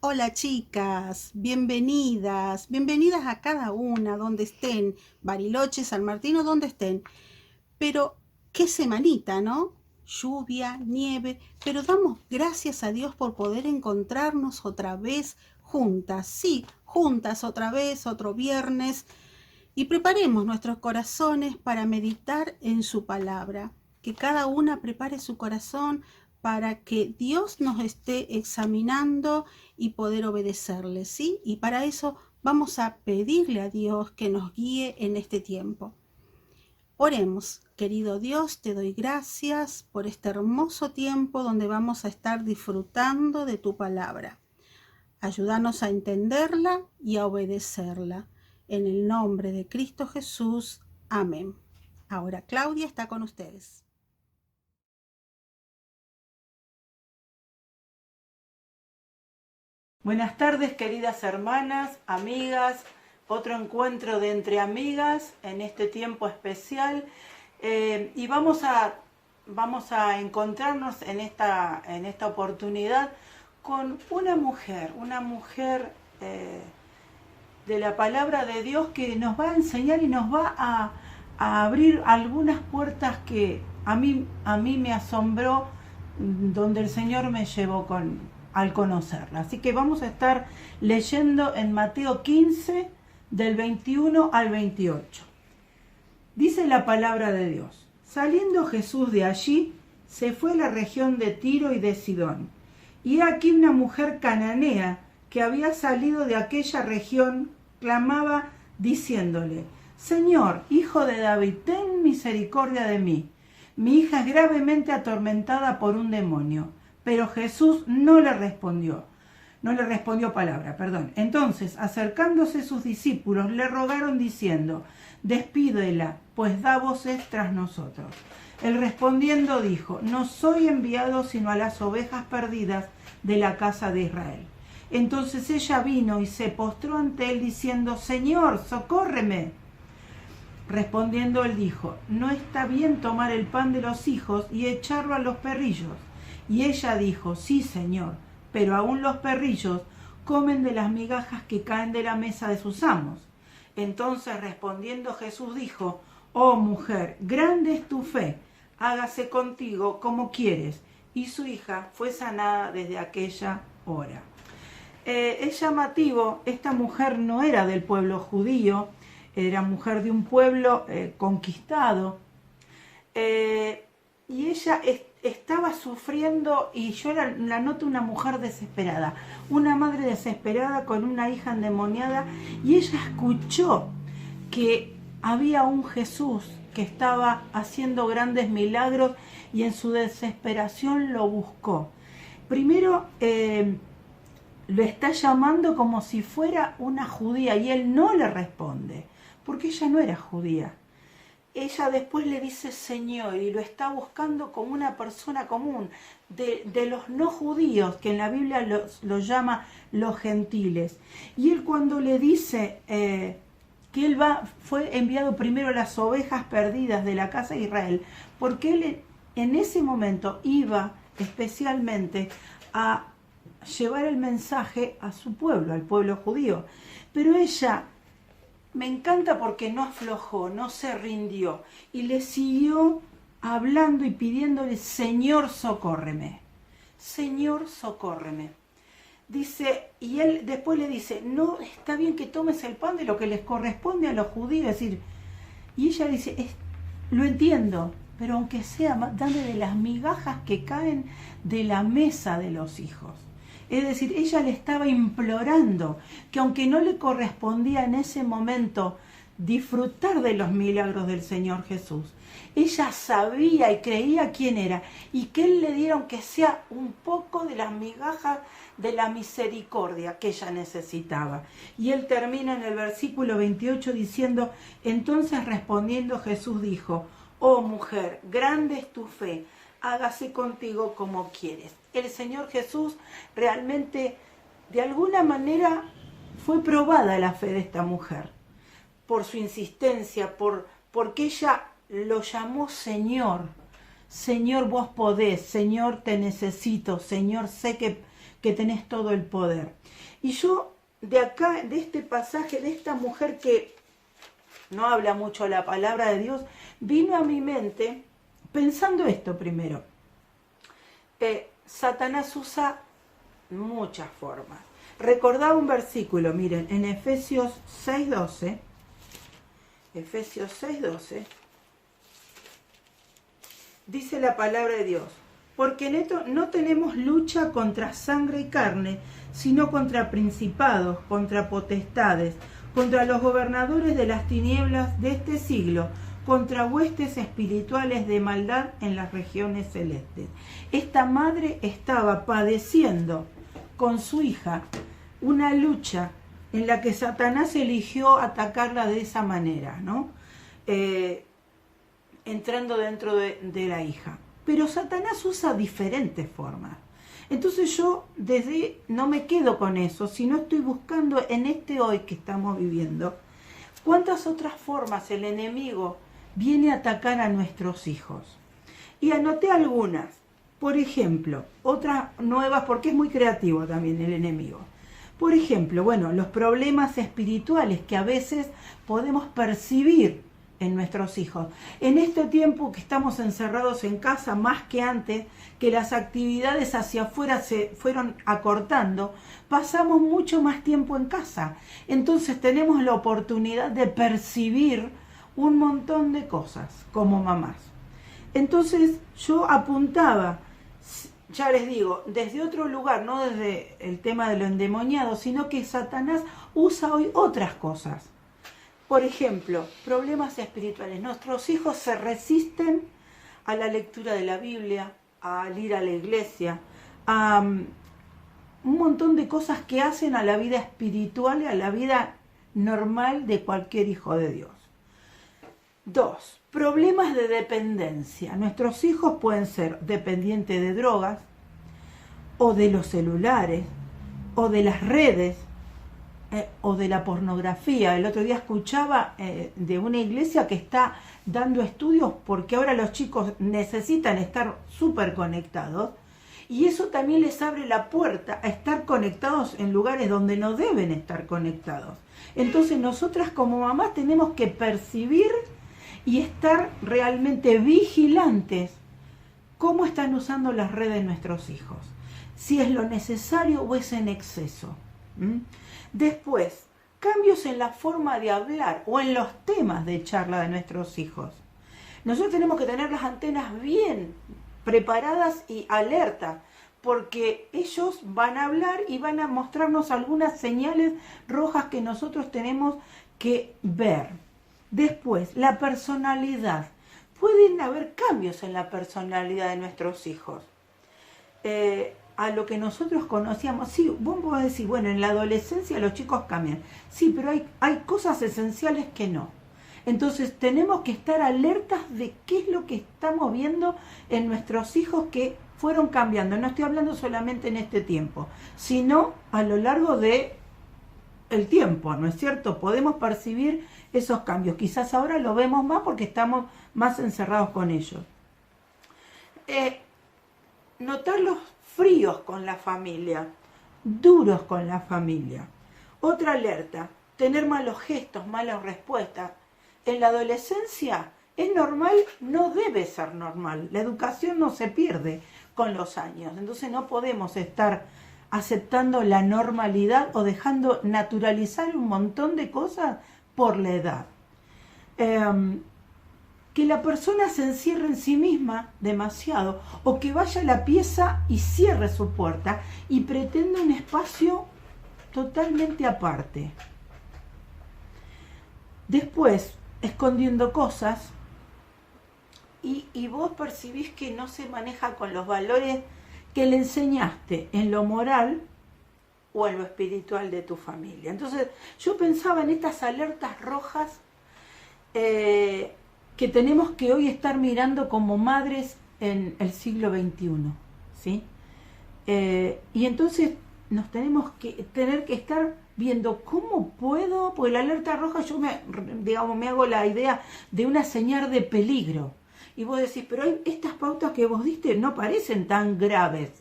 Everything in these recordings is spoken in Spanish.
Hola chicas, bienvenidas a cada una, donde estén, Bariloche, San Martín o donde estén. Pero qué semanita, ¿no? Lluvia, nieve, pero damos gracias a Dios por poder encontrarnos otra vez juntas, sí, juntas otra vez, otro viernes, y preparemos nuestros corazones para meditar en su palabra. Que cada una prepare su corazón para que Dios nos esté examinando y poder obedecerle, ¿sí? Y para eso vamos a pedirle a Dios que nos guíe en este tiempo. Oremos, querido Dios, te doy gracias por este hermoso tiempo donde vamos a estar disfrutando de tu palabra. Ayúdanos a entenderla y a obedecerla. En el nombre de Cristo Jesús. Amén. Ahora Claudia está con ustedes. Buenas tardes, queridas hermanas, amigas, otro encuentro de entre amigas en este tiempo especial. Y vamos a encontrarnos en esta oportunidad con una mujer de la palabra de Dios que nos va a enseñar y nos va a abrir algunas puertas que a mí me asombró, donde el Señor me llevó al conocerla. Así que vamos a estar leyendo en Mateo 15, del 21 al 28. Dice la palabra de Dios: saliendo Jesús de allí, se fue a la región de Tiro y de Sidón. Y aquí una mujer cananea que había salido de aquella región clamaba diciéndole: Señor, hijo de David, ten misericordia de mí. Mi hija es gravemente atormentada por un demonio. Pero Jesús no le respondió palabra, perdón. Entonces, acercándose sus discípulos, le rogaron diciendo: despídela, pues da voces tras nosotros. Él respondiendo dijo: no soy enviado sino a las ovejas perdidas de la casa de Israel. Entonces ella vino y se postró ante él diciendo: Señor, socórreme. Respondiendo él dijo: no está bien tomar el pan de los hijos y echarlo a los perrillos. Y ella dijo: sí, Señor, pero aún los perrillos comen de las migajas que caen de la mesa de sus amos. Entonces respondiendo Jesús dijo: oh mujer, grande es tu fe, hágase contigo como quieres. Y su hija fue sanada desde aquella hora. Es llamativo, esta mujer no era del pueblo judío, era mujer de un pueblo conquistado, y ella estaba sufriendo, y yo la noto una mujer desesperada, una madre desesperada con una hija endemoniada, y ella escuchó que había un Jesús que estaba haciendo grandes milagros, y en su desesperación lo buscó. Primero lo está llamando como si fuera una judía, y él no le responde, porque ella no era judía. Ella después le dice Señor, y lo está buscando como una persona común, de los no judíos, que en la Biblia los llama los gentiles. Y él, cuando le dice que él fue enviado primero a las ovejas perdidas de la casa de Israel, porque él en ese momento iba especialmente a llevar el mensaje a su pueblo, al pueblo judío. Pero ella, me encanta porque no aflojó, no se rindió, y le siguió hablando y pidiéndole: Señor, socórreme. Señor, socórreme. Dice, y él después le dice: no está bien que tomes el pan de lo que les corresponde a los judíos. Es decir, y ella dice: lo entiendo, pero aunque sea, dame de las migajas que caen de la mesa de los hijos. Es decir, ella le estaba implorando que, aunque no le correspondía en ese momento disfrutar de los milagros del Señor Jesús, ella sabía y creía quién era, y que Él le diera, aunque sea un poco, de las migajas de la misericordia que ella necesitaba. Y Él termina en el versículo 28 diciendo: entonces respondiendo Jesús dijo: oh mujer, grande es tu fe, hágase contigo como quieres. El Señor Jesús realmente, de alguna manera, fue probada la fe de esta mujer por su insistencia, porque ella lo llamó Señor. Señor, vos podés. Señor, te necesito. Señor, sé que tenés todo el poder. Y yo, de acá, de este pasaje, de esta mujer que no habla mucho la palabra de Dios, vino a mi mente pensando esto primero. Satanás usa muchas formas. Recordaba un versículo, miren, en Efesios 6:12, Efesios 6:12, dice la palabra de Dios: porque en esto no tenemos lucha contra sangre y carne, sino contra principados, contra potestades, contra los gobernadores de las tinieblas de este siglo, contra huestes espirituales de maldad en las regiones celestes. Esta madre estaba padeciendo con su hija una lucha en la que Satanás eligió atacarla de esa manera, ¿no? Entrando dentro de la hija. Pero Satanás usa diferentes formas. Entonces yo no me quedo con eso, sino estoy buscando en este hoy que estamos viviendo, cuántas otras formas el enemigo viene a atacar a nuestros hijos. Y anoté algunas. Por ejemplo, otras nuevas, porque es muy creativo también el enemigo. Por ejemplo, bueno, los problemas espirituales que a veces podemos percibir en nuestros hijos. En este tiempo que estamos encerrados en casa, más que antes, que las actividades hacia afuera se fueron acortando, pasamos mucho más tiempo en casa. Entonces tenemos la oportunidad de percibir un montón de cosas como mamás. Entonces yo apuntaba, ya les digo, desde otro lugar, no desde el tema de lo endemoniado, sino que Satanás usa hoy otras cosas. Por ejemplo, problemas espirituales. Nuestros hijos se resisten a la lectura de la Biblia, al ir a la iglesia, a un montón de cosas que hacen a la vida espiritual y a la vida normal de cualquier hijo de Dios. 2. Problemas de dependencia. Nuestros hijos pueden ser dependientes de drogas, o de los celulares, o de las redes, o de la pornografía. El otro día escuchaba de una iglesia que está dando estudios porque ahora los chicos necesitan estar súper conectados, y eso también les abre la puerta a estar conectados en lugares donde no deben estar conectados. Entonces nosotras como mamás tenemos que percibir y estar realmente vigilantes cómo están usando las redes nuestros hijos, si es lo necesario o es en exceso. Después, cambios en la forma de hablar o en los temas de charla de nuestros hijos. Nosotros tenemos que tener las antenas bien preparadas y alertas, porque ellos van a hablar y van a mostrarnos algunas señales rojas que nosotros tenemos que ver. Después, la personalidad. Pueden haber cambios en la personalidad de nuestros hijos. A lo que nosotros conocíamos, sí, vos podés decir, bueno, en la adolescencia los chicos cambian. Sí, pero hay cosas esenciales que no. Entonces tenemos que estar alertas de qué es lo que estamos viendo en nuestros hijos que fueron cambiando. No estoy hablando solamente en este tiempo, sino a lo largo de el tiempo, ¿no es cierto? Podemos percibir esos cambios. Quizás ahora lo vemos más porque estamos más encerrados con ellos. Notar los fríos con la familia, duros con la familia. Otra alerta, tener malos gestos, malas respuestas. En la adolescencia es normal, no debe ser normal. La educación no se pierde con los años. Entonces no podemos estar aceptando la normalidad o dejando naturalizar un montón de cosas por la edad. Que la persona se encierre en sí misma demasiado, o que vaya a la pieza y cierre su puerta y pretenda un espacio totalmente aparte. Después, escondiendo cosas, y vos percibís que no se maneja con los valores que le enseñaste en lo moral o en lo espiritual de tu familia. Entonces yo pensaba en estas alertas rojas que tenemos que hoy estar mirando como madres en el siglo XXI, ¿sí? Y entonces nos tenemos que estar viendo cómo puedo, porque la alerta roja yo me hago la idea de una señal de peligro. Y vos decís, pero estas pautas que vos diste no parecen tan graves.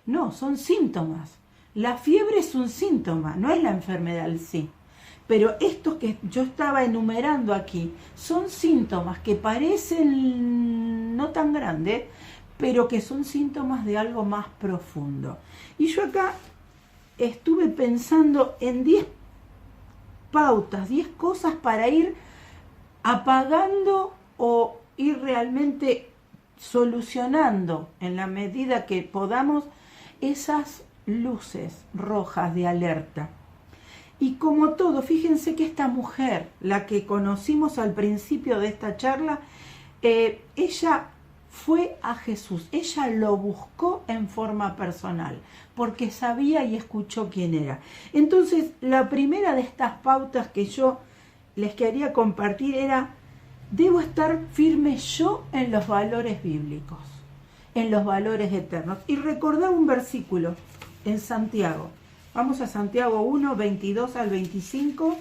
No, son síntomas. La fiebre es un síntoma, no es la enfermedad en sí. Pero estos que yo estaba enumerando aquí son síntomas que parecen no tan grandes, pero que son síntomas de algo más profundo. Y yo acá estuve pensando en 10 pautas, 10 cosas para ir apagando o ir realmente solucionando en la medida que podamos esas luces rojas de alerta. Y como todo, fíjense que esta mujer, la que conocimos al principio de esta charla, ella fue a Jesús, ella lo buscó en forma personal, porque sabía y escuchó quién era. Entonces, la primera de estas pautas que yo les quería compartir era: debo estar firme yo en los valores bíblicos, en los valores eternos. Y recordar un versículo en Santiago. Vamos a Santiago 1, 22 al 25,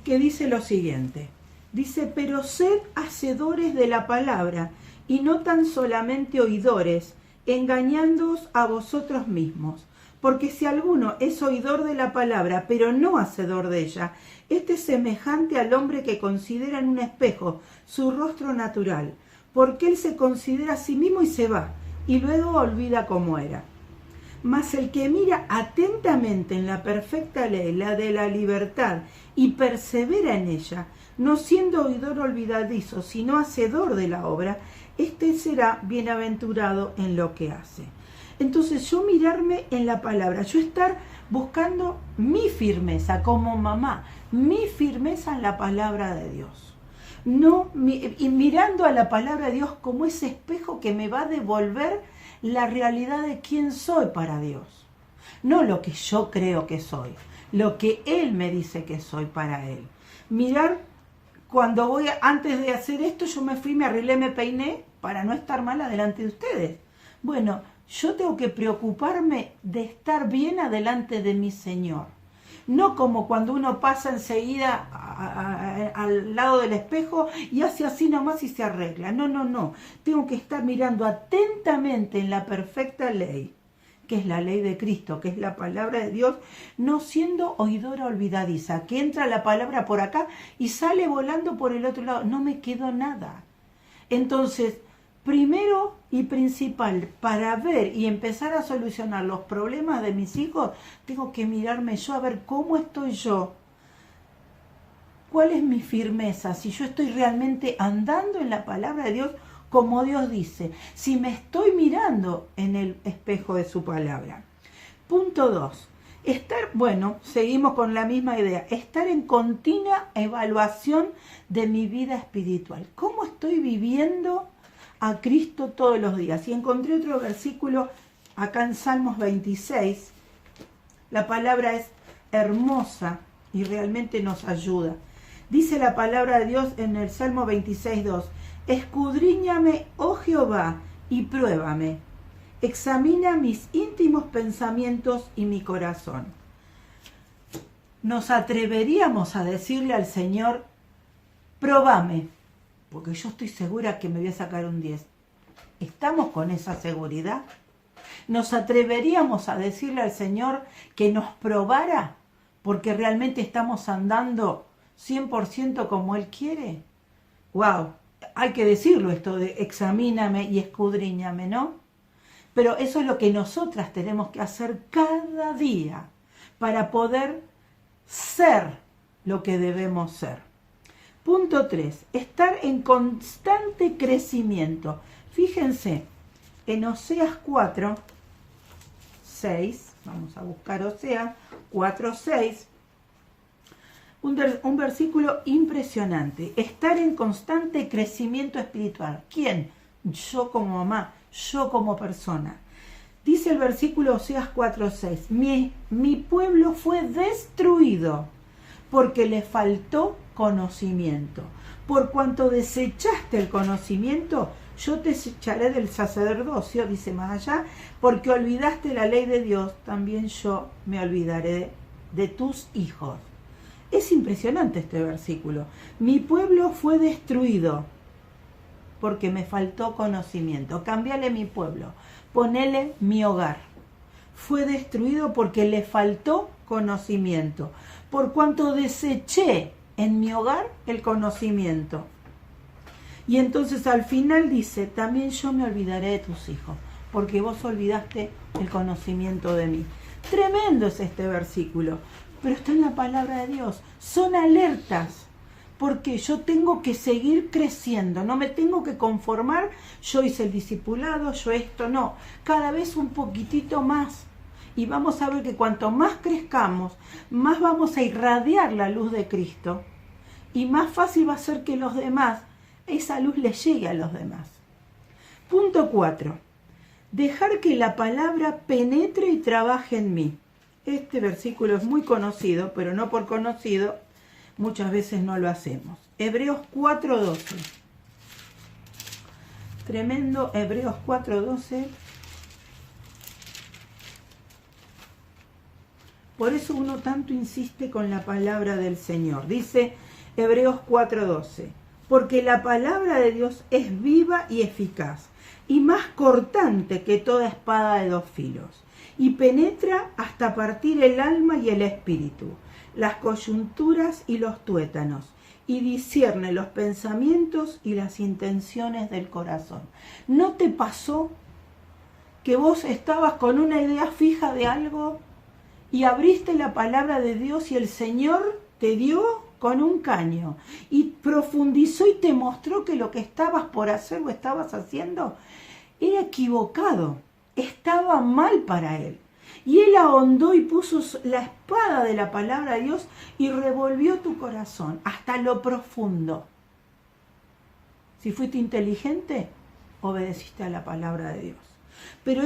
que dice lo siguiente. Dice: pero sed hacedores de la palabra, y no tan solamente oidores, engañándoos a vosotros mismos. Porque si alguno es oidor de la palabra, pero no hacedor de ella, este es semejante al hombre que considera en un espejo su rostro natural, porque él se considera a sí mismo y se va, y luego olvida cómo era. Mas el que mira atentamente en la perfecta ley, la de la libertad, y persevera en ella, no siendo oidor olvidadizo, sino hacedor de la obra, este será bienaventurado en lo que hace. Entonces, yo mirarme en la palabra, yo estar buscando mi firmeza como mamá, mi firmeza en la palabra de Dios. No, y mirando a la palabra de Dios como ese espejo que me va a devolver la realidad de quién soy para Dios. No lo que yo creo que soy, lo que Él me dice que soy para Él. Mirar, cuando voy, antes de hacer esto, yo me fui, me arreglé, me peiné para no estar mal delante de ustedes. Bueno, yo tengo que preocuparme de estar bien adelante de mi Señor. No como cuando uno pasa enseguida al lado del espejo y hace así nomás y se arregla. No, no, no. Tengo que estar mirando atentamente en la perfecta ley, que es la ley de Cristo, que es la palabra de Dios, no siendo oidora olvidadiza, que entra la palabra por acá y sale volando por el otro lado. No me quedó nada. Entonces, primero y principal, para ver y empezar a solucionar los problemas de mis hijos, tengo que mirarme yo a ver cómo estoy yo, cuál es mi firmeza, si yo estoy realmente andando en la palabra de Dios como Dios dice, si me estoy mirando en el espejo de su palabra. Punto 2. Seguimos con la misma idea, estar en continua evaluación de mi vida espiritual. ¿Cómo estoy viviendo a Cristo todos los días? Y encontré otro versículo acá en Salmos 26. La palabra es hermosa y realmente nos ayuda. Dice la palabra de Dios en el Salmo 26:2: escudriñame, oh Jehová, y pruébame. Examina mis íntimos pensamientos y mi corazón. ¿Nos atreveríamos a decirle al Señor: probame, porque yo estoy segura que me voy a sacar un 10? ¿Estamos con esa seguridad? ¿Nos atreveríamos a decirle al Señor que nos probara porque realmente estamos andando 100% como Él quiere? ¡Wow! Hay que decirlo esto de examíname y escudriñame, ¿no? Pero eso es lo que nosotras tenemos que hacer cada día para poder ser lo que debemos ser. Punto 3. Estar en constante crecimiento. Fíjense, en Oseas 4, 6, vamos a buscar Oseas 4, 6, un versículo impresionante. Estar en constante crecimiento espiritual. ¿Quién? Yo como mamá, yo como persona. Dice el versículo Oseas 4:6, mi pueblo fue destruido porque le faltó conocimiento. Por cuanto desechaste el conocimiento, yo te echaré del sacerdocio, dice más allá, porque olvidaste la ley de Dios, también yo me olvidaré de tus hijos. Es impresionante este versículo. Mi pueblo fue destruido. porque me faltó conocimiento. Cambiale mi pueblo, ponele mi hogar. Fue destruido porque le faltó conocimiento, por cuanto deseché en mi hogar el conocimiento. Y entonces al final dice, también yo me olvidaré de tus hijos, porque vos olvidaste el conocimiento de mí. Tremendo es este versículo, pero está en la palabra de Dios. Son alertas, porque yo tengo que seguir creciendo, no me tengo que conformar, yo hice el discipulado, yo esto, no, cada vez un poquitito más. Y vamos a ver que cuanto más crezcamos, más vamos a irradiar la luz de Cristo, y más fácil va a ser que los demás, esa luz les llegue a los demás. Punto 4. Dejar que la palabra penetre y trabaje en mí. Este versículo es muy conocido, pero no por conocido, muchas veces no lo hacemos. Hebreos 4:12. Tremendo, Hebreos 4:12. Por eso uno tanto insiste con la palabra del Señor. Dice Hebreos 4:12. Porque la palabra de Dios es viva y eficaz, y más cortante que toda espada de 2 filos, y penetra hasta partir el alma y el espíritu, las coyunturas y los tuétanos, y discierne los pensamientos y las intenciones del corazón. ¿No te pasó que vos estabas con una idea fija de algo y abriste la palabra de Dios y el Señor te dio con un caño y profundizó y te mostró que lo que estabas por hacer o estabas haciendo era equivocado, estaba mal para él? Y él ahondó y puso la espada de la palabra de Dios y revolvió tu corazón hasta lo profundo. Si fuiste inteligente, obedeciste a la palabra de Dios. Pero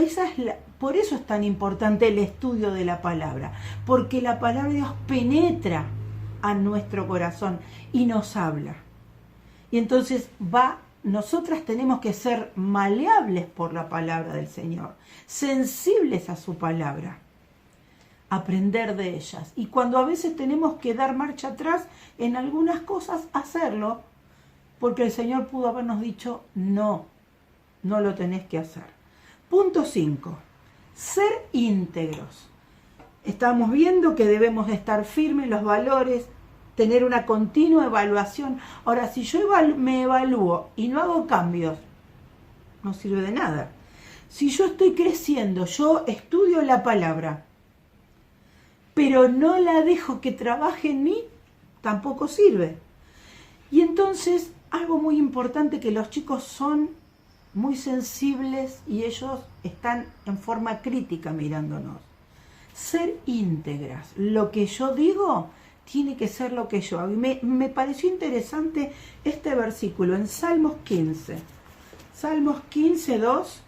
por eso es tan importante el estudio de la palabra, porque la palabra de Dios penetra a nuestro corazón y nos habla. Y entonces nosotras tenemos que ser maleables por la palabra del Señor, sensibles a su palabra, aprender de ellas. Y cuando a veces tenemos que dar marcha atrás en algunas cosas, hacerlo, porque el Señor pudo habernos dicho, no lo tenés que hacer. Punto 5. Ser íntegros. Estamos viendo que debemos de estar firmes en los valores, tener una continua evaluación. Ahora, si yo me evalúo y no hago cambios, no sirve de nada. Si yo estoy creciendo, yo estudio la palabra, pero no la dejo que trabaje en mí, tampoco sirve. Y entonces, algo muy importante, que los chicos son muy sensibles y ellos están en forma crítica mirándonos. Ser íntegras. Lo que yo digo tiene que ser lo que yo hago. Y me pareció interesante este versículo en Salmos 15. Salmos 15:2.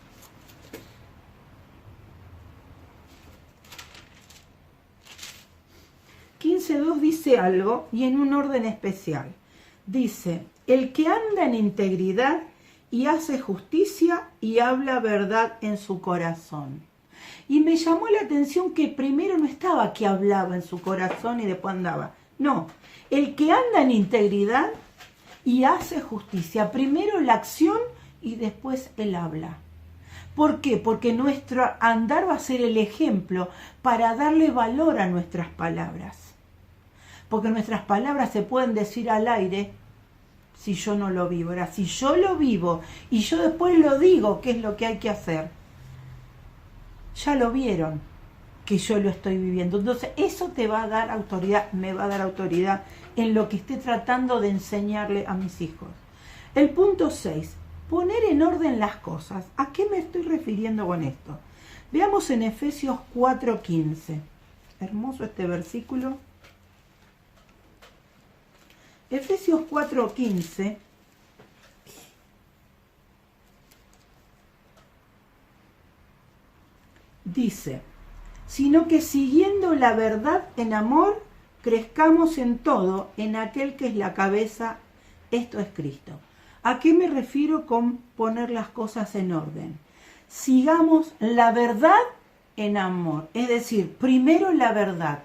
Dice algo, y en un orden especial. Dice, el que anda en integridad y hace justicia y habla verdad en su corazón. Y me llamó la atención que primero no estaba que hablaba en su corazón y después andaba. No, el que anda en integridad y hace justicia. Primero la acción y después el habla. ¿Por qué? Porque nuestro andar va a ser el ejemplo para darle valor a nuestras palabras. Porque nuestras palabras se pueden decir al aire si yo no lo vivo. Ahora, si yo lo vivo y yo después lo digo, ¿qué es lo que hay que hacer? Ya lo vieron, que yo lo estoy viviendo. Entonces, eso te va a dar autoridad, me va a dar autoridad en lo que esté tratando de enseñarle a mis hijos. El punto 6, poner en orden las cosas. ¿A qué me estoy refiriendo con esto? Veamos en Efesios 4:15. Hermoso este versículo. Efesios 4:15 dice, sino que siguiendo la verdad en amor, crezcamos en todo en aquel que es la cabeza, esto es Cristo. ¿A qué me refiero con poner las cosas en orden? Sigamos la verdad en amor, es decir, primero la verdad,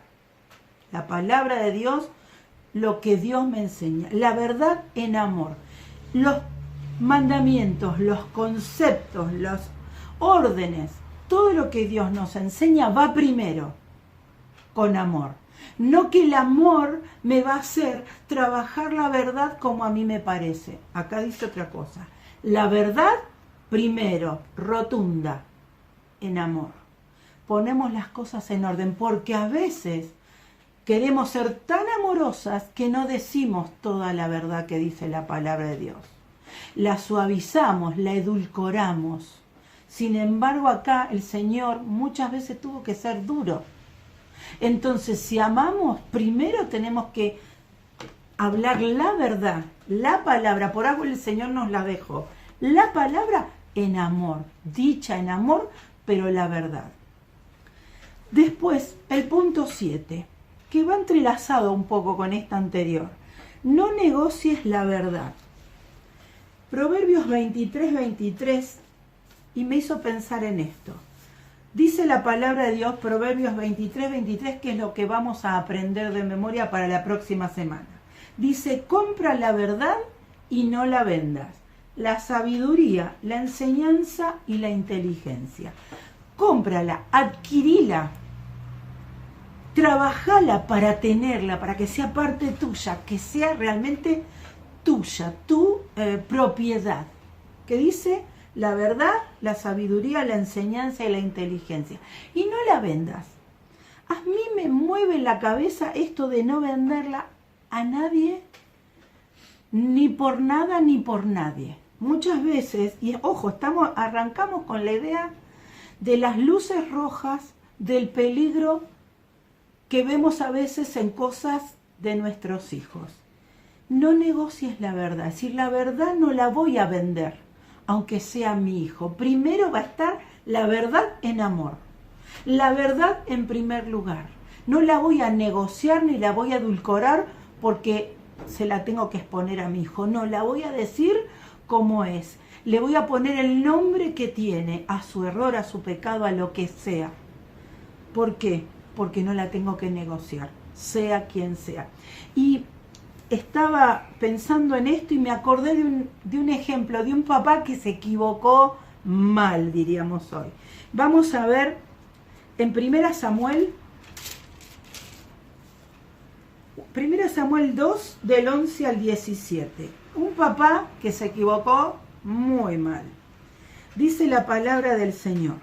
la palabra de Dios, lo que Dios me enseña, la verdad en amor. mandamientos, los conceptos, los órdenes, todo lo que Dios nos enseña va primero con amor. No que el amor me va a hacer trabajar la verdad como a mí me parece. Acá dice otra cosa. La verdad primero, rotunda, en amor. Ponemos las cosas en orden, porque a veces queremos ser tan amorosas que no decimos toda la verdad que dice la palabra de Dios. La suavizamos, la edulcoramos. Sin embargo, acá el Señor muchas veces tuvo que ser duro. Entonces, si amamos, primero tenemos que hablar la verdad, la palabra, por algo el Señor nos la dejó. La palabra en amor, dicha en amor, pero la verdad. Después, el punto 7, que va entrelazado un poco con esta anterior. No negocies la verdad. Proverbios 23, y me hizo pensar en esto. Dice la palabra de Dios, Proverbios 23, que es lo que vamos a aprender de memoria para la próxima semana. Dice, compra la verdad y no la vendas. La sabiduría, la enseñanza y la inteligencia. Cómprala, adquirila, trabajala para tenerla, para que sea parte tuya, que sea realmente tuya, tu propiedad. ¿Qué dice? La verdad, la sabiduría, la enseñanza y la inteligencia. Y no la vendas. A mí me mueve la cabeza esto de no venderla a nadie, ni por nada ni por nadie. Muchas veces, y ojo, arrancamos con la idea de las luces rojas, del peligro que vemos a veces en cosas de nuestros hijos. No negocies la verdad, es decir, la verdad no la voy a vender, aunque sea mi hijo. Primero va a estar la verdad en amor, la verdad en primer lugar. No la voy a negociar ni la voy a edulcorar porque se la tengo que exponer a mi hijo. No, la voy a decir como es. Le voy a poner el nombre que tiene a su error, a su pecado, a lo que sea. ¿Por qué? Porque no la tengo que negociar, sea quien sea. Y estaba pensando en esto y me acordé de un ejemplo, de un papá que se equivocó mal, diríamos hoy. Vamos a ver en 1 Samuel 2, del 11 al 17. Un papá que se equivocó muy mal. Dice la palabra del Señor.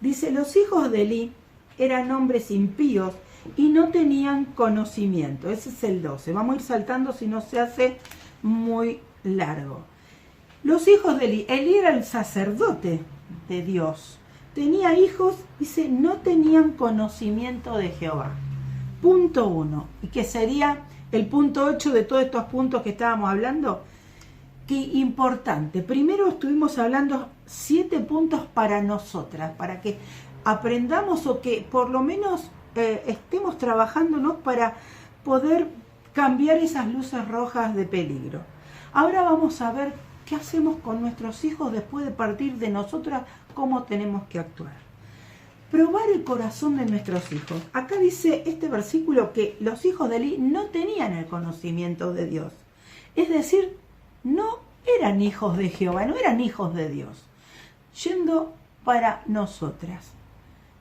Dice, los hijos de Elí eran hombres impíos y no tenían conocimiento. Ese es el 12. Vamos a ir saltando si no se hace muy largo. Los hijos de Elí. Elí era el sacerdote de Dios. Tenía hijos, dice, no tenían conocimiento de Jehová. Punto 1. Y que sería el punto 8 de todos estos puntos que estábamos hablando. Qué importante. Primero estuvimos hablando 7 puntos para nosotras, para que aprendamos o que por lo menos estemos trabajándonos para poder cambiar esas luces rojas de peligro. Ahora vamos a ver qué hacemos con nuestros hijos después de partir de nosotras, cómo tenemos que actuar. Probar el corazón de nuestros hijos. Acá dice este versículo que los hijos de Elí no tenían el conocimiento de Dios. Es decir, no eran hijos de Jehová, no eran hijos de Dios. Yendo para nosotras.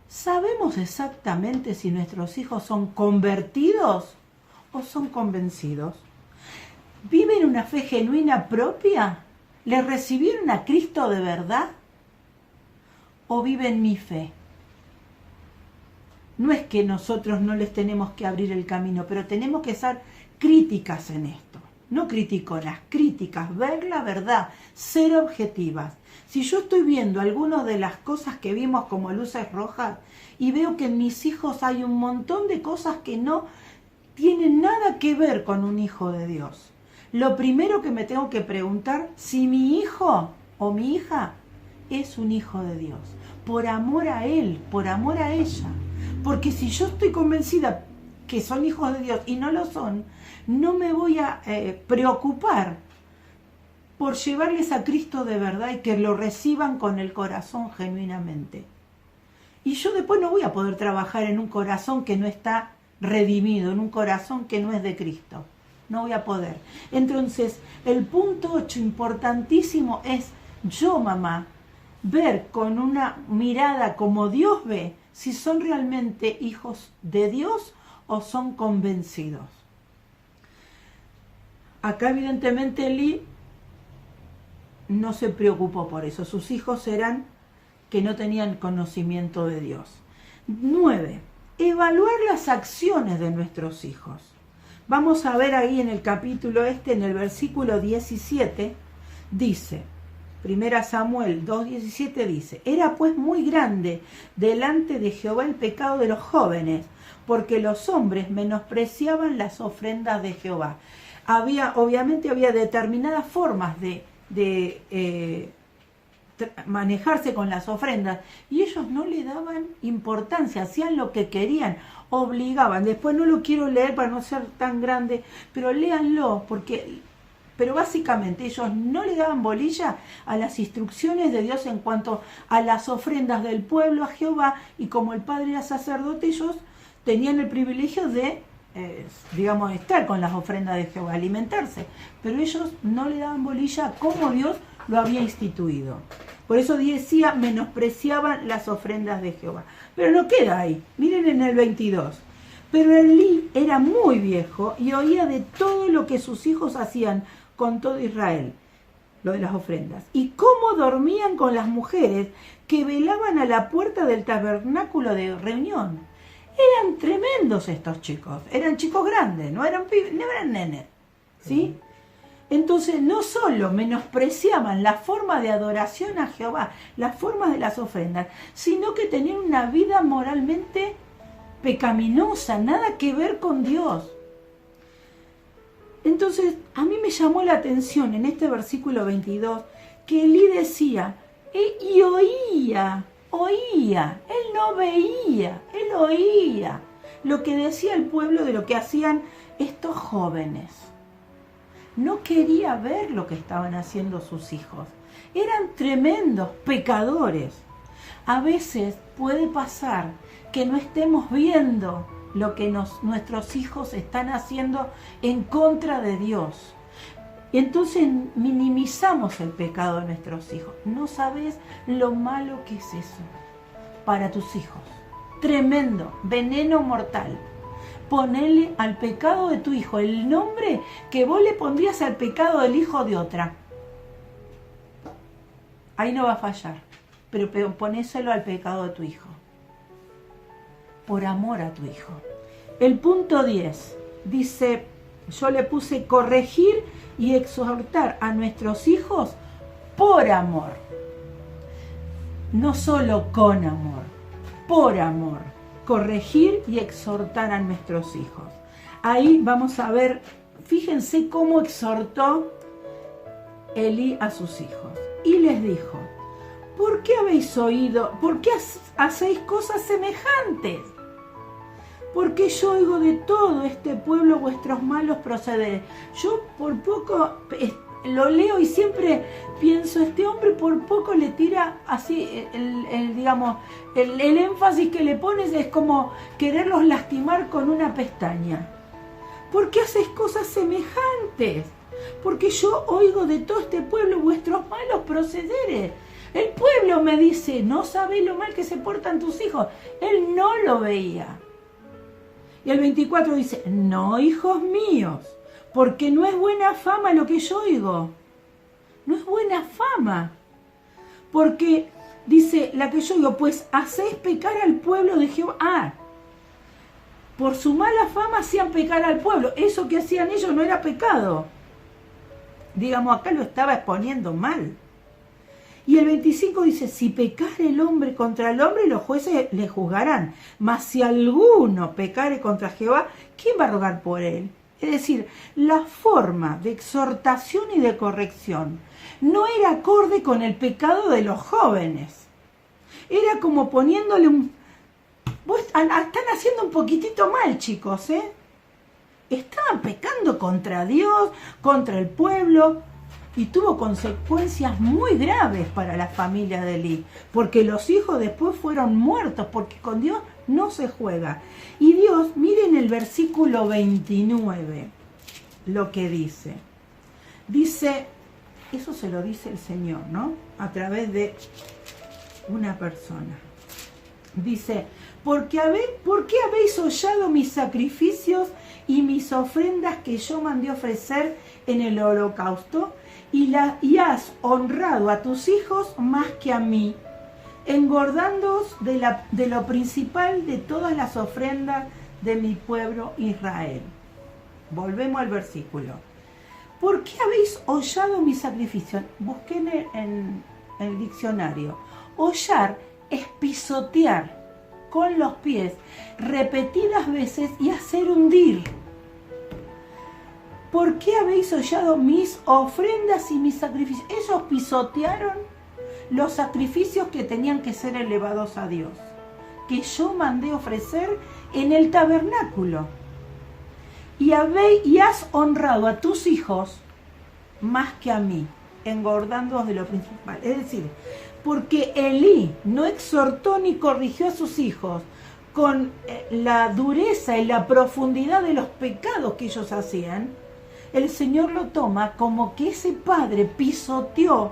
¿Sabemos exactamente si nuestros hijos son convertidos o son convencidos? ¿Viven una fe genuina propia? ¿Le recibieron a Cristo de verdad? ¿O viven mi fe? No es que nosotros no les tenemos que abrir el camino, pero tenemos que ser críticas en esto. No criticonas, críticas, ver la verdad, ser objetivas. Si yo estoy viendo algunas de las cosas que vimos como luces rojas y veo que en mis hijos hay un montón de cosas que no tienen nada que ver con un hijo de Dios, lo primero que me tengo que preguntar si mi hijo o mi hija es un hijo de Dios, por amor a él, por amor a ella. Porque si yo estoy convencida que son hijos de Dios y no lo son, no me voy a preocupar por llevarles a Cristo de verdad y que lo reciban con el corazón genuinamente. Y yo después no voy a poder trabajar en un corazón que no está redimido, en un corazón que no es de Cristo. no voy a poder. Entonces, el punto 8 importantísimo es yo, mamá, ver con una mirada como Dios ve si son realmente hijos de Dios o son convencidos. Acá evidentemente Elí no se preocupó por eso. Sus hijos eran que no tenían conocimiento de Dios. 9. Evaluar las acciones de nuestros hijos. Vamos a ver ahí en el capítulo en el versículo 17, dice, 1 Samuel 2:17 dice, era pues muy grande delante de Jehová el pecado de los jóvenes, porque los hombres menospreciaban las ofrendas de Jehová. Obviamente había determinadas formas de manejarse con las ofrendas y ellos no le daban importancia, hacían lo que querían, obligaban. Después no lo quiero leer para no ser tan grande, pero léanlo, pero básicamente ellos no le daban bolilla a las instrucciones de Dios en cuanto a las ofrendas del pueblo a Jehová, y como el padre era sacerdote, ellos tenían el privilegio de estar con las ofrendas de Jehová, alimentarse, pero ellos no le daban bolilla a cómo Dios lo había instituido. Por eso decía, menospreciaban las ofrendas de Jehová. Pero no queda ahí. Miren en el 22. Pero Elí era muy viejo y oía de todo lo que sus hijos hacían con todo Israel, lo de las ofrendas, y cómo dormían con las mujeres que velaban a la puerta del tabernáculo de reunión. Eran tremendos estos chicos, eran chicos grandes, no eran nenes, ¿sí? Entonces no solo menospreciaban la forma de adoración a Jehová, las formas de las ofrendas, sino que tenían una vida moralmente pecaminosa, nada que ver con Dios. Entonces a mí me llamó la atención en este versículo 22 que Elí decía, y oía, él no veía, él oía lo que decía el pueblo de lo que hacían estos jóvenes. No quería ver lo que estaban haciendo sus hijos. Eran tremendos pecadores. A veces puede pasar que no estemos viendo lo que nuestros hijos están haciendo en contra de Dios. Y entonces minimizamos el pecado de nuestros hijos. No sabes lo malo que es eso para tus hijos. Tremendo, veneno mortal. Ponele al pecado de tu hijo el nombre que vos le pondrías al pecado del hijo de otra. Ahí no va a fallar, pero ponéselo al pecado de tu hijo. Por amor a tu hijo. El punto 10 dice, yo le puse corregir y exhortar a nuestros hijos por amor. No solo con amor, por amor. Corregir y exhortar a nuestros hijos. Ahí vamos a ver, fíjense cómo exhortó Elí a sus hijos. Y les dijo, ¿por qué habéis oído? ¿Por qué hacéis cosas semejantes? Porque yo oigo de todo este pueblo vuestros malos procederes. Yo por poco lo leo y siempre pienso, este hombre por poco le tira así, el énfasis que le pones es como quererlos lastimar con una pestaña. ¿Por qué haces cosas semejantes? Porque yo oigo de todo este pueblo vuestros malos procederes. El pueblo me dice, no sabéis lo mal que se portan tus hijos. Él no lo veía. Y el 24 dice, no, hijos míos, porque no es buena fama lo que yo oigo. No es buena fama. Porque, dice la que yo oigo, pues hacéis pecar al pueblo de Jehová. Por su mala fama hacían pecar al pueblo. Eso que hacían ellos no era pecado. Digamos, acá lo estaba exponiendo mal. Y el 25 dice, si pecare el hombre contra el hombre, los jueces le juzgarán. Mas si alguno pecare contra Jehová, ¿quién va a rogar por él? Es decir, la forma de exhortación y de corrección no era acorde con el pecado de los jóvenes. Era como poniéndole un... Están haciendo un poquitito mal, chicos, ¿eh? Estaban pecando contra Dios, contra el pueblo, y tuvo consecuencias muy graves para la familia de Elí, porque los hijos después fueron muertos, porque con Dios no se juega. Y Dios, miren el versículo 29, lo que dice. Dice, eso se lo dice el Señor, ¿no? A través de una persona. Dice, ¿por qué habéis hollado mis sacrificios y mis ofrendas que yo mandé ofrecer en el holocausto? Y has honrado a tus hijos más que a mí, engordándoos de lo principal de todas las ofrendas de mi pueblo Israel. Volvemos al versículo. ¿Por qué habéis hollado mi sacrificio? Busqué en el diccionario. Hollar es pisotear con los pies repetidas veces y hacer hundir. ¿Por qué habéis hollado mis ofrendas y mis sacrificios? Ellos pisotearon los sacrificios que tenían que ser elevados a Dios, que yo mandé ofrecer en el tabernáculo. Y has honrado a tus hijos más que a mí, engordándoos de lo principal. Es decir, porque Elí no exhortó ni corrigió a sus hijos con la dureza y la profundidad de los pecados que ellos hacían, el Señor lo toma como que ese padre pisoteó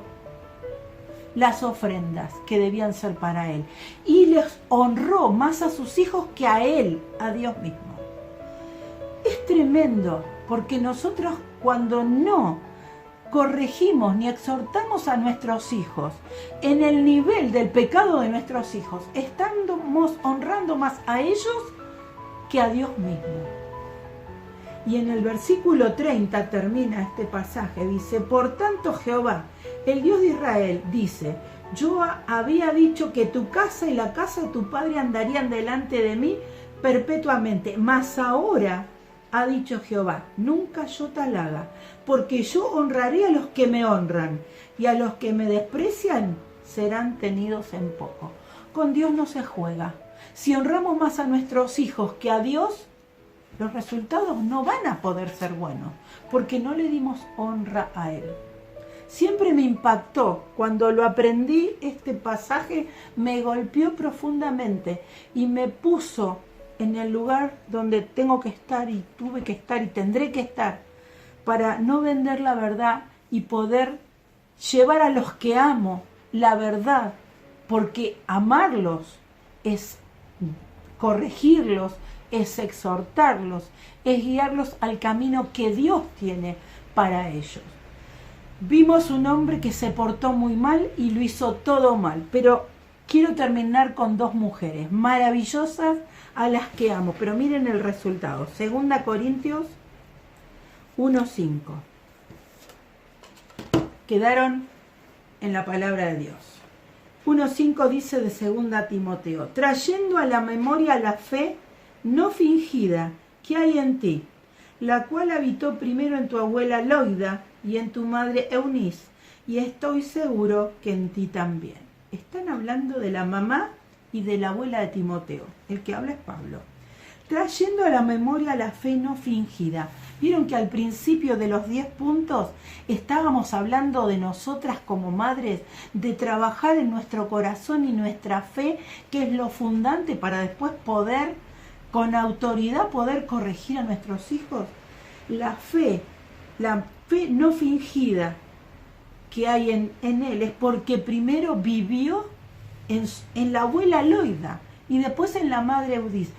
las ofrendas que debían ser para él y les honró más a sus hijos que a él, a Dios mismo. Es tremendo, porque nosotros cuando no corregimos ni exhortamos a nuestros hijos en el nivel del pecado de nuestros hijos, estamos honrando más a ellos que a Dios mismo. Y en el versículo 30 termina este pasaje, dice, por tanto Jehová, el Dios de Israel, dice, yo había dicho que tu casa y la casa de tu padre andarían delante de mí perpetuamente, mas ahora ha dicho Jehová, nunca yo tal haga, porque yo honraré a los que me honran, y a los que me desprecian serán tenidos en poco. Con Dios no se juega. Si honramos más a nuestros hijos que a Dios, los resultados no van a poder ser buenos, porque no le dimos honra a Él. Siempre me impactó, cuando lo aprendí, este pasaje me golpeó profundamente y me puso en el lugar donde tengo que estar y tuve que estar y tendré que estar para no vender la verdad y poder llevar a los que amo la verdad, porque amarlos es corregirlos, es exhortarlos, es guiarlos al camino que Dios tiene para ellos. Vimos un hombre que se portó muy mal y lo hizo todo mal, pero quiero terminar con dos mujeres maravillosas a las que amo, pero miren el resultado. 2 Corintios 1:5. Quedaron en la palabra de Dios. 1:5 dice de 2 Timoteo, trayendo a la memoria la fe no fingida que hay en ti, la cual habitó primero en tu abuela Loida y en tu madre Eunice, y estoy seguro que en ti también. Están hablando de la mamá y de la abuela de Timoteo. El que habla es Pablo. Trayendo a la memoria la fe no fingida. Vieron que al principio de los 10 puntos estábamos hablando de nosotras como madres, de trabajar en nuestro corazón y nuestra fe, que es lo fundante para después poder, con autoridad, poder corregir a nuestros hijos. La fe no fingida que hay en él es porque primero vivió en la abuela Loida y después en la madre Eunice.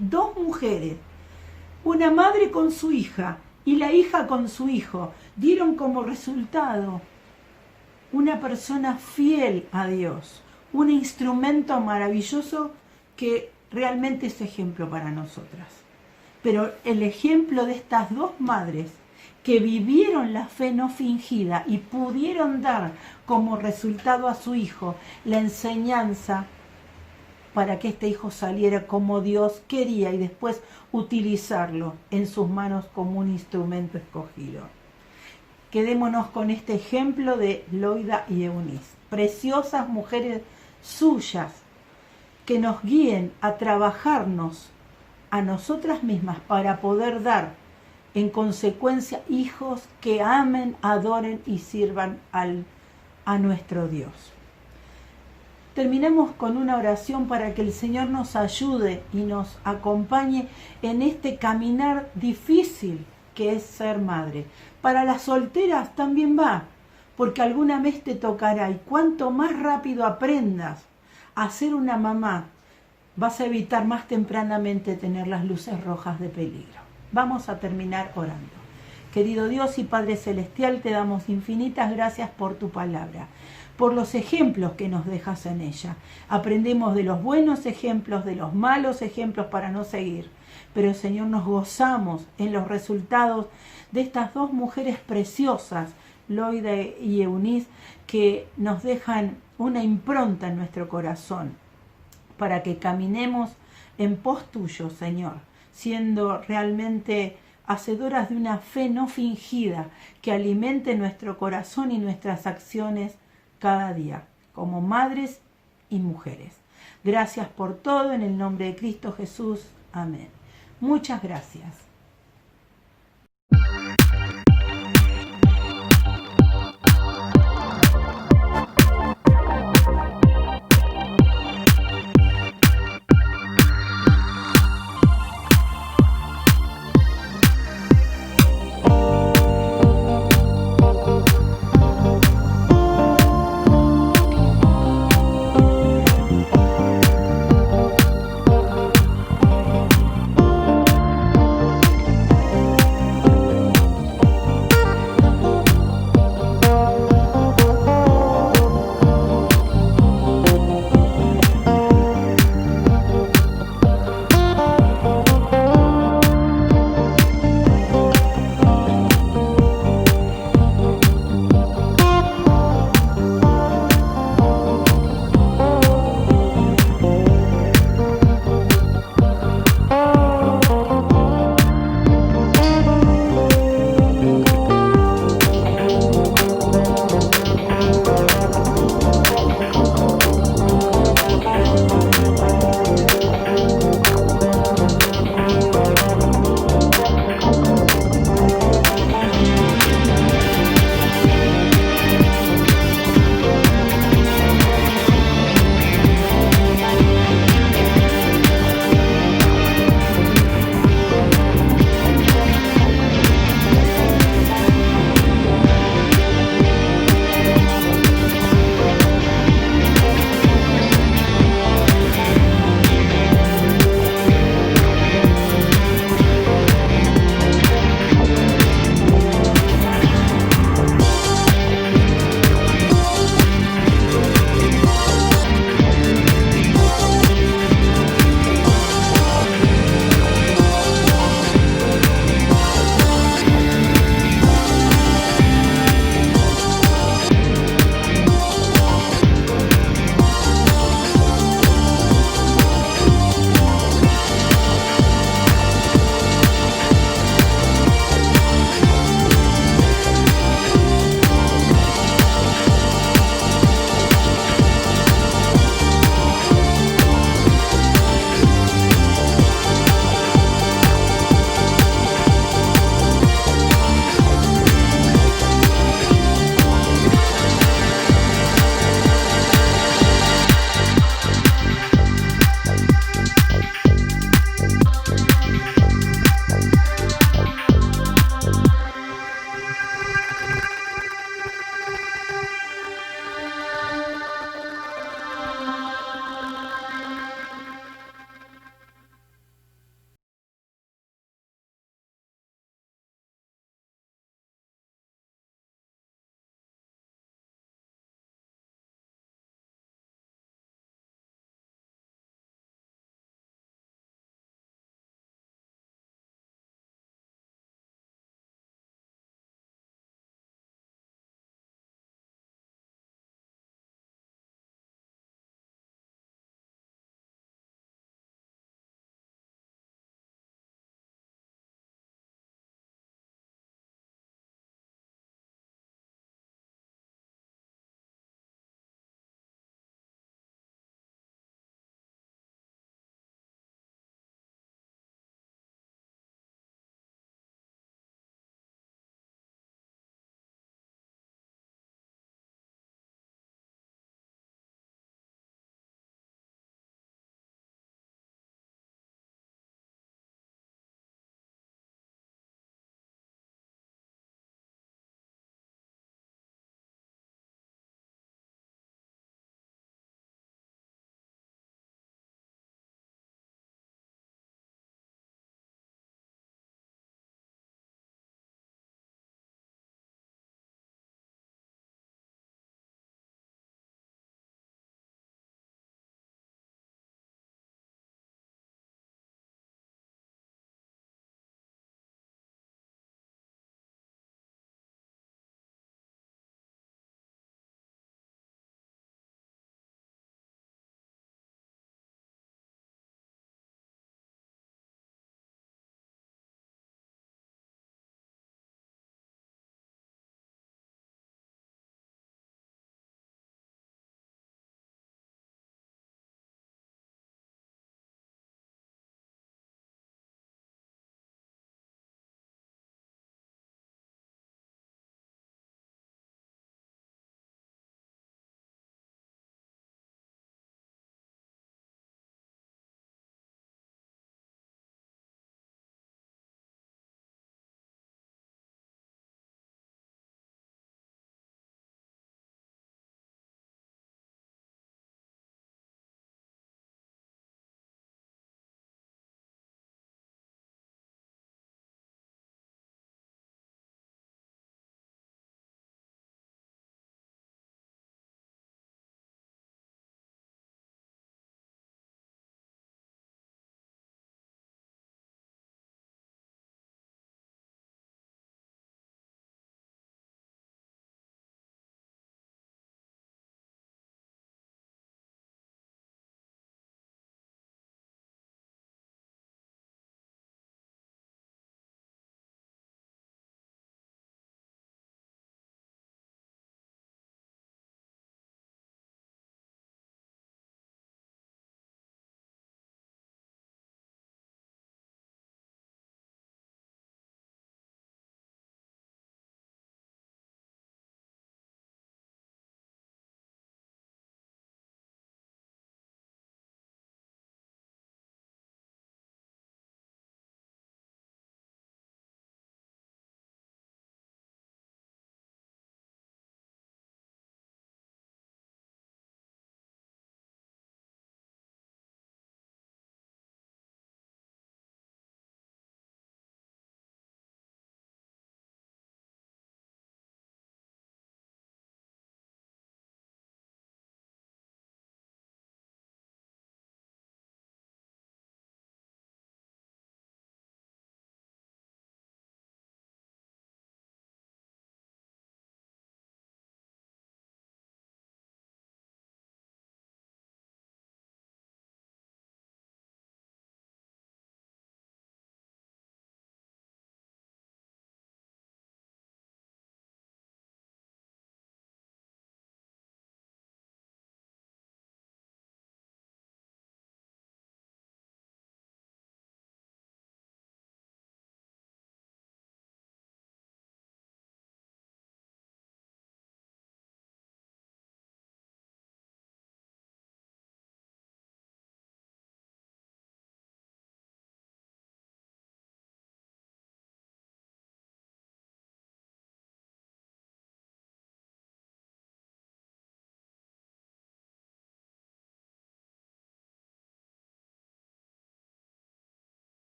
Dos mujeres, una madre con su hija y la hija con su hijo, dieron como resultado una persona fiel a Dios, un instrumento maravilloso que realmente es ejemplo para nosotras. Pero el ejemplo de estas dos madres que vivieron la fe no fingida y pudieron dar como resultado a su hijo la enseñanza para que este hijo saliera como Dios quería y después utilizarlo en sus manos como un instrumento escogido. Quedémonos con este ejemplo de Loida y Eunice, preciosas mujeres suyas que nos guíen a trabajarnos a nosotras mismas para poder dar en consecuencia hijos que amen, adoren y sirvan a nuestro Dios. Terminemos con una oración para que el Señor nos ayude y nos acompañe en este caminar difícil que es ser madre. Para las solteras también va, porque alguna vez te tocará, y cuanto más rápido aprendas a ser una mamá, vas a evitar más tempranamente tener las luces rojas de peligro. Vamos a terminar orando. Querido Dios y Padre Celestial, te damos infinitas gracias por tu palabra, por los ejemplos que nos dejas en ella. Aprendemos de los buenos ejemplos, de los malos ejemplos para no seguir. Pero Señor, nos gozamos en los resultados de estas dos mujeres preciosas, Loida y Eunice, que nos dejan una impronta en nuestro corazón para que caminemos en pos tuyo, Señor, siendo realmente hacedoras de una fe no fingida que alimente nuestro corazón y nuestras acciones cada día, como madres y mujeres. Gracias por todo, en el nombre de Cristo Jesús. Amén. Muchas gracias.